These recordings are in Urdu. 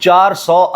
400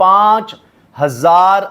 5000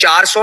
400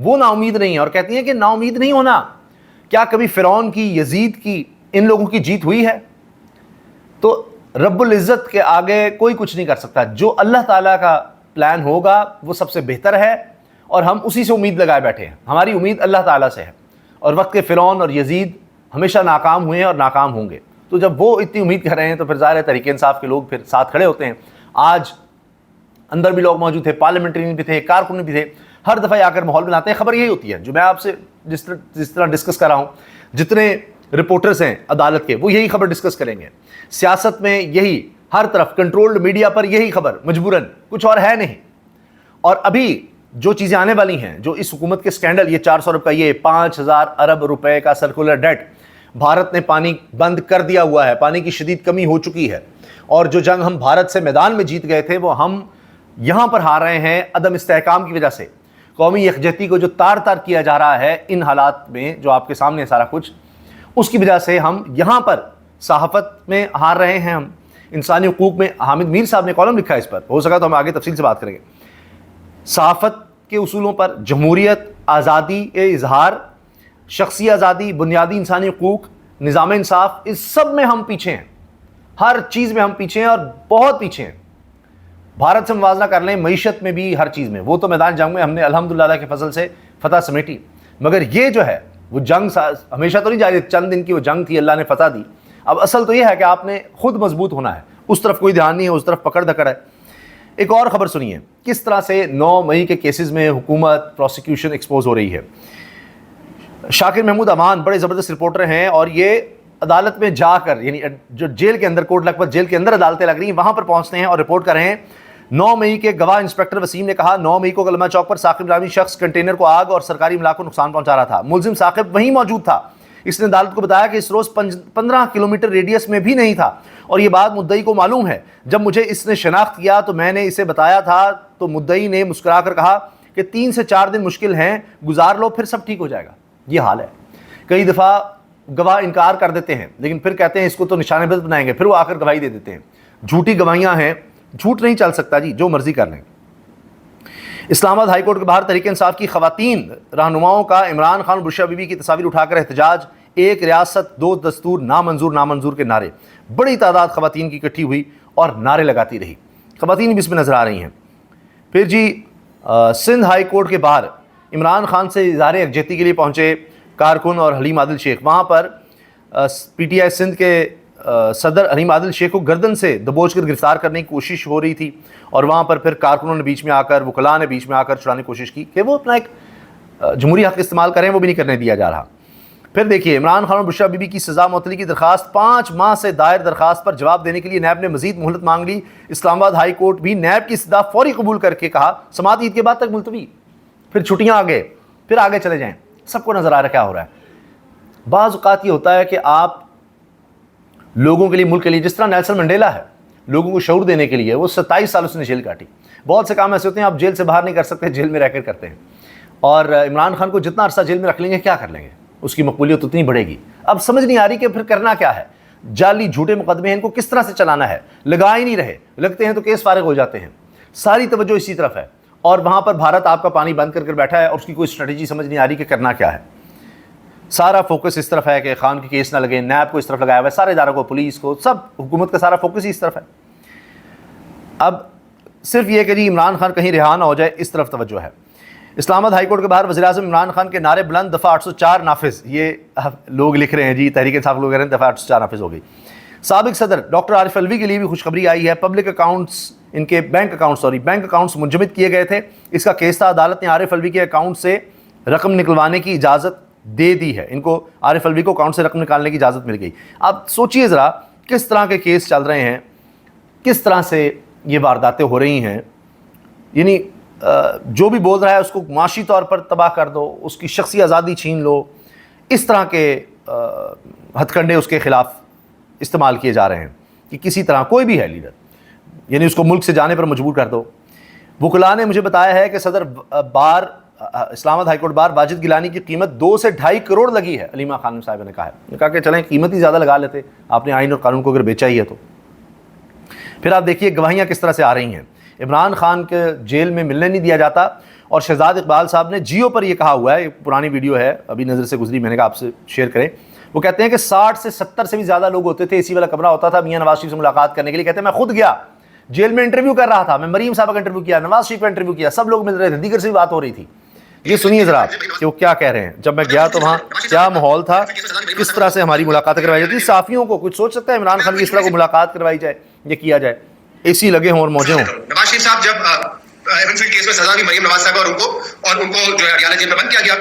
وہ نا امید نہیں ہیں اور کہتی ہیں کہ نا امید نہیں ہونا. کیا کبھی فرعون کی, یزید کی, ان لوگوں کی جیت ہوئی ہے؟ تو رب العزت کے آگے کوئی کچھ نہیں کر سکتا. جو اللہ تعالیٰ کا پلان ہوگا وہ سب سے بہتر ہے اور ہم اسی سے امید لگائے بیٹھے ہیں. ہماری امید اللہ تعالیٰ سے ہے. اور وقت کے فرعون اور یزید ہمیشہ ناکام ہوئے ہیں اور ناکام ہوں گے. تو جب وہ اتنی امید کر رہے ہیں تو پھر ظاہر ہے تحریک انصاف کے لوگ پھر ساتھ کھڑے ہوتے ہیں. آج اندر بھی لوگ موجود تھے, پارلیمنٹرین بھی تھے, کارکن بھی تھے, ہر دفعہ آ کر ماحول بناتے ہیں. خبر یہی ہوتی ہے جو میں آپ سے جس طرح ڈسکس کر رہا ہوں, جتنے رپورٹرز ہیں عدالت کے وہ یہی خبر ڈسکس کریں گے. سیاست میں یہی, ہر طرف کنٹرولڈ میڈیا پر یہی خبر مجبوراً, کچھ اور ہے نہیں. اور ابھی جو چیزیں آنے والی ہیں, جو اس حکومت کے سکینڈل, یہ 400 ارب کا, یہ 5000 ارب روپے کا سرکولر ڈیٹ, بھارت نے پانی بند کر دیا ہوا ہے, پانی کی شدید کمی ہو چکی ہے. اور جو جنگ ہم بھارت سے میدان میں جیت گئے تھے وہ ہم یہاں پر ہار رہے ہیں عدم استحکام کی وجہ سے. قومی یکجہتی کو جو تار تار کیا جا رہا ہے ان حالات میں جو آپ کے سامنے سارا کچھ, اس کی وجہ سے ہم یہاں پر صحافت میں ہار رہے ہیں. ہم انسانی حقوق میں, حامد میر صاحب نے کالم لکھا ہے اس پر, ہو سکا تو ہم آگے تفصیل سے بات کریں گے. صحافت کے اصولوں پر, جمہوریت, آزادی اظہار, شخصی آزادی, بنیادی انسانی حقوق, نظام انصاف, اس سب میں ہم پیچھے ہیں. ہر چیز میں ہم پیچھے ہیں اور بہت پیچھے ہیں. بھارت سے موازنہ کر لیں, معیشت میں بھی, ہر چیز میں. وہ تو میدان جنگ میں ہم نے الحمدللہ کے فضل سے فتح سمیٹی, مگر یہ جو ہے وہ جنگ ہمیشہ تو نہیں جاری, چند دن کی وہ جنگ تھی, اللہ نے فتح دی. اب اصل تو یہ ہے کہ آپ نے خود مضبوط ہونا ہے. اس طرف کوئی دھیان نہیں ہے, اس طرف پکڑ دھکڑ ہے. ایک اور خبر سنیے کس طرح سے 9 مئی کے کیسز میں حکومت, پروسیکیوشن ایکسپوز ہو رہی ہے. شاکر محمود امان بڑے زبردست رپورٹر ہیں اور یہ عدالت میں جا کر, یعنی جو جیل کے اندر, کوٹ لکھپت جیل کے اندر عدالتیں لگ رہی ہیں, وہاں پر پہنچتے ہیں اور رپورٹ کر رہے ہیں. 9 مئی کے گواہ انسپیکٹر وسیم نے کہا 9 مئی کو کلمہ چوک پر ثاقب نامی شخص کنٹینر کو آگ اور سرکاری املاک کو نقصان پہنچا رہا تھا. ملزم ثاقب وہیں موجود تھا. اس نے عدالت کو بتایا کہ اس روز 15 کلومیٹر ریڈیس میں بھی نہیں تھا اور یہ بات مدعی کو معلوم ہے. جب مجھے اس نے شناخت کیا تو میں نے اسے بتایا تھا تو مدعی نے مسکرا کر کہا کہ 3 سے 4 دن مشکل ہیں, گزار لو پھر سب ٹھیک ہو جائے گا. یہ حال ہے. کئی دفعہ گواہ انکار کر دیتے ہیں لیکن پھر کہتے ہیں اس کو تو نشانہ بند بنائیں گے, پھر وہ آ کر گواہی دے دیتے ہیں. جھوٹی گواہیاں ہیں, جھوٹ نہیں چل سکتا جی, جو مرضی کر لیں. اسلام آباد ہائی کورٹ کے باہر تحریک انصاف کی خواتین رہنماؤں کا عمران خان اور بشرا بی بی کی تصاویر اٹھا کر احتجاج. 1 ریاست 2 دستور, نامنظور نامنظور کے نعرے. بڑی تعداد خواتین کی اکٹھی ہوئی اور نعرے لگاتی رہی. خواتین بھی اس میں نظر آ رہی ہیں. پھر جی سندھ ہائی کورٹ کے باہر عمران خان سے اظہار یکجہتی کے لیے پہنچے کارکن اور حلیم عادل شیخ. وہاں پر پی ٹی آئی سندھ کے صدر حلیم عادل شیخ کو گردن سے دبوچ کر گرفتار کرنے کی کوشش ہو رہی تھی اور وہاں پر پھر کارکنوں نے بیچ میں آ کر, وکلاء نے بیچ میں آ کر چھڑانے کی کوشش کی کہ وہ اپنا ایک جمہوری حق استعمال کریں, وہ بھی نہیں کرنے دیا جا رہا. پھر دیکھیے عمران خان اور بشرا بی بی کی سزا معطلی کی درخواست, 5 ماہ سے دائر درخواست پر جواب دینے کے لیے نیب نے مزید مہلت مانگ لی. اسلام آباد ہائی کورٹ بھی نیب کی استدعا فوری قبول کر کے کہا سماعت عید کے بعد تک ملتوی. پھر چھٹیاں آگے, پھر آگے چلے جائیں. سب کو نظر آ رہا ہے کیا ہو رہا ہے. بعض اوقات یہ ہوتا ہے کہ آپ لوگوں کے لیے, ملک کے لیے, جس طرح نیلسن منڈیلا ہے, لوگوں کو شعور دینے کے لیے وہ 27 سال اس نے جیل کاٹی. بہت سے کام ایسے ہوتے ہیں آپ جیل سے باہر نہیں کر سکتے, جیل میں رہ کر کرتے ہیں. اور عمران خان کو جتنا عرصہ جیل میں رکھ لیں گے کیا کر لیں گے, اس کی مقبولیت اتنی بڑھے گی. اب سمجھ نہیں آ رہی کہ پھر کرنا کیا ہے. جعلی جھوٹے مقدمے ہیں, ان کو کس طرح سے چلانا ہے. لگا ہی نہیں رہے, لگتے ہیں تو کیس فارغ ہو جاتے ہیں. ساری توجہ اسی طرف ہے اور وہاں پر بھارت آپ کا پانی بند کر بیٹھا ہے اور اس کی کوئی اسٹریٹجی سمجھ نہیں آ رہی کہ کرنا کیا ہے. سارا فوکس اس طرف ہے کہ خان کی کیس نہ لگے, نیب کو اس طرف لگایا ہوا ہے, سارے اداروں کو, پولیس کو, سب حکومت کا سارا فوکس ہی اس طرف ہے. اب صرف یہ کہ جی عمران خان کہیں رہا نہ ہو جائے, اس طرف توجہ ہے. اسلام آباد ہائی کورٹ کے باہر وزیر اعظم عمران خان کے نعرے بلند, دفعہ 804 نافذ. یہ لوگ لکھ رہے ہیں جی, تحریک انصاف لوگ کہہ رہے ہیں دفعہ 804 نافذ ہو گئی. سابق صدر ڈاکٹر عارف الوی کے لیے بھی خوشخبری آئی ہے. پبلک اکاؤنٹس, ان کے بینک اکاؤنٹس منجمد کیے گئے تھے. اس کا کیس تھا. عدالت نے عارف الوی کے اکاؤنٹ سے رقم نکلوانے کی اجازت دے دی ہے. ان کو, عارف الوی کو اکاؤنٹ سے رقم نکالنے کی اجازت مل گئی. اب سوچئے ذرا کس طرح کے کیس چل رہے ہیں, کس طرح سے یہ وارداتیں ہو رہی ہیں. یعنی جو بھی بول رہا ہے اس کو معاشی طور پر تباہ کر دو, اس کی شخصی آزادی چھین لو. اس طرح کے ہتھ کنڈے اس کے خلاف استعمال کیے جا رہے ہیں کہ کسی طرح کوئی بھی ہے لیڈر, یعنی اس کو ملک سے جانے پر مجبور کر دو. وکلاء نے مجھے بتایا ہے کہ صدر bar Islamabad high court bar Wajid Gilani کی قیمت 2 سے 2.5 کروڑ لگی ہے. علیمہ خانم صاحب نے کہا کہ چلیں قیمت ہی زیادہ لگا لیتے, آپ نے آئین اور قانون کو اگر بیچا ہی ہے تو. پھر آپ دیکھیے گواہیاں کس طرح سے آ رہی ہیں. عمران خان کے جیل میں ملنے نہیں دیا جاتا اور شہزاد اقبال صاحب نے جیو پر یہ کہا ہوا ہے, ایک پرانی ویڈیو ہے ابھی نظر سے گزری, میں نے کہا آپ سے شیئر کریں. وہ کہتے ہیں کہ 60 سے 70 سے بھی زیادہ لوگ ہوتے تھے, اسی والا کمرہ ہوتا تھا میاں نواز شریف سے ملاقات کرنے کے لیے. کہتے ہیں میں خود گیا, جیل میں انٹرویو کر رہا تھا, میں مریم صاحب کا انٹرویو کیا, نواز شریف کا انٹرویو کیا, سب لوگ مل رہے تھے, دیگر سے بھی بات ہو رہی تھی. یہ سنیے ذرا کہ وہ کیا کہہ رہے ہیں. جب میں گیا تو وہاں کیا ماحول تھا, کس طرح سے ہماری ملاقاتیں کروائی جاتی. صحافیوں کو کچھ سوچ سکتا ہے عمران خان کی اس طرح کو ملاقات کروائی جائے یا کیا جائے, اے سی لگے ہوں اور موجیں ہوں. نواز شریف صاحب جب ایونفیلڈ کیس میں سزا ہوئی مریم نواز صاحب اور ان کو جو ہے اڈیالہ جیل میں بند کیا گیا,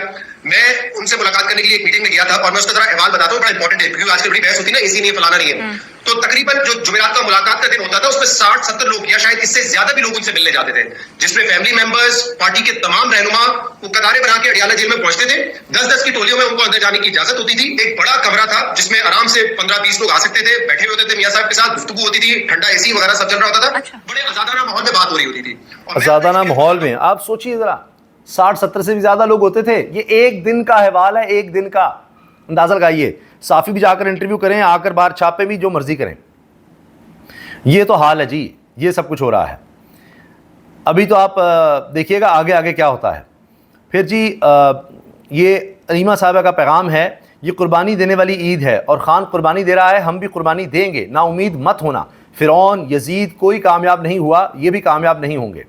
میں ان سے ملاقات کرنے کے لیے ایک میٹنگ میں گیا تھا, اور میں اس کا ذرا احوال بتاتا ہوں, بڑا امپورٹنٹ ہے کیونکہ آج کل بڑی بحث ہوتی ہے نا, اسی نہیں فلانا نہیں ہے. تو تقریباً جو جمعرات کا ملاقات کا دن ہوتا تھا اس میں 60-70 لوگ یا شاید اس سے زیادہ بھی لوگ ان سے ملنے جاتے تھے, جس میں فیملی ممبرز, پارٹی کے تمام رہنما وہ قطاریں بنا کے اڈیالہ جیل میں پہنچتے تھے. 10-10 کی ٹولیوں میں ان کو اندر جانے کی اجازت ہوتی تھی. ایک بڑا کمرہ تھا جس میں آرام سے 15-20 لوگ آ سکتے تھے, بیٹھے ہوتے تھے میاں صاحب کے ساتھ, گفتگو ہوتی تھی, ٹھنڈا اے سی وغیرہ سب چل رہا ہوتا تھا, بڑے آزادانہ ماحول میں بات ہو رہی ہوتی تھی. آزادانہ ماحول میں آپ سوچیے ذرا, 60-70 سے بھی زیادہ لوگ ہوتے تھے. یہ ایک دن کا احوال ہے, ایک دن کا. اندازہ لگائیے, صحافی بھی جا کر انٹرویو کریں, آ کر باہر چھاپے بھی جو مرضی کریں. یہ تو حال ہے جی, یہ سب کچھ ہو رہا ہے. ابھی تو آپ دیکھیے گا آگے آگے کیا ہوتا ہے. پھر جی یہ علیمہ صاحبہ کا پیغام ہے, یہ قربانی دینے والی عید ہے اور خان قربانی دے رہا ہے, ہم بھی قربانی دیں گے, نا امید مت ہونا. فرعون, یزید کوئی کامیاب نہیں ہوا, یہ بھی کامیاب نہیں ہوں گے.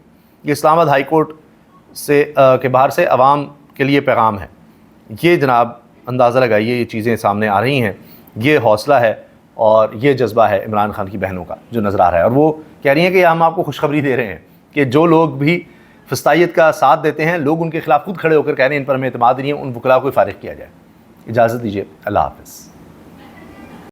یہ اسلام آباد ہائی کورٹ سے کے باہر سے عوام کے لیے پیغام ہے. یہ جناب اندازہ لگائیے, یہ چیزیں سامنے آ رہی ہیں, یہ حوصلہ ہے اور یہ جذبہ ہے عمران خان کی بہنوں کا جو نظر آ رہا ہے. اور وہ کہہ رہی ہیں کہ ہم آپ کو خوشخبری دے رہے ہیں کہ جو لوگ بھی فسطائیت کا ساتھ دیتے ہیں, لوگ ان کے خلاف خود کھڑے ہو کر کہہ رہے ہیں ان پر ہمیں اعتماد نہیں ہے, ان وکلاء کو فارغ کیا جائے. اجازت دیجیے, اللہ حافظ.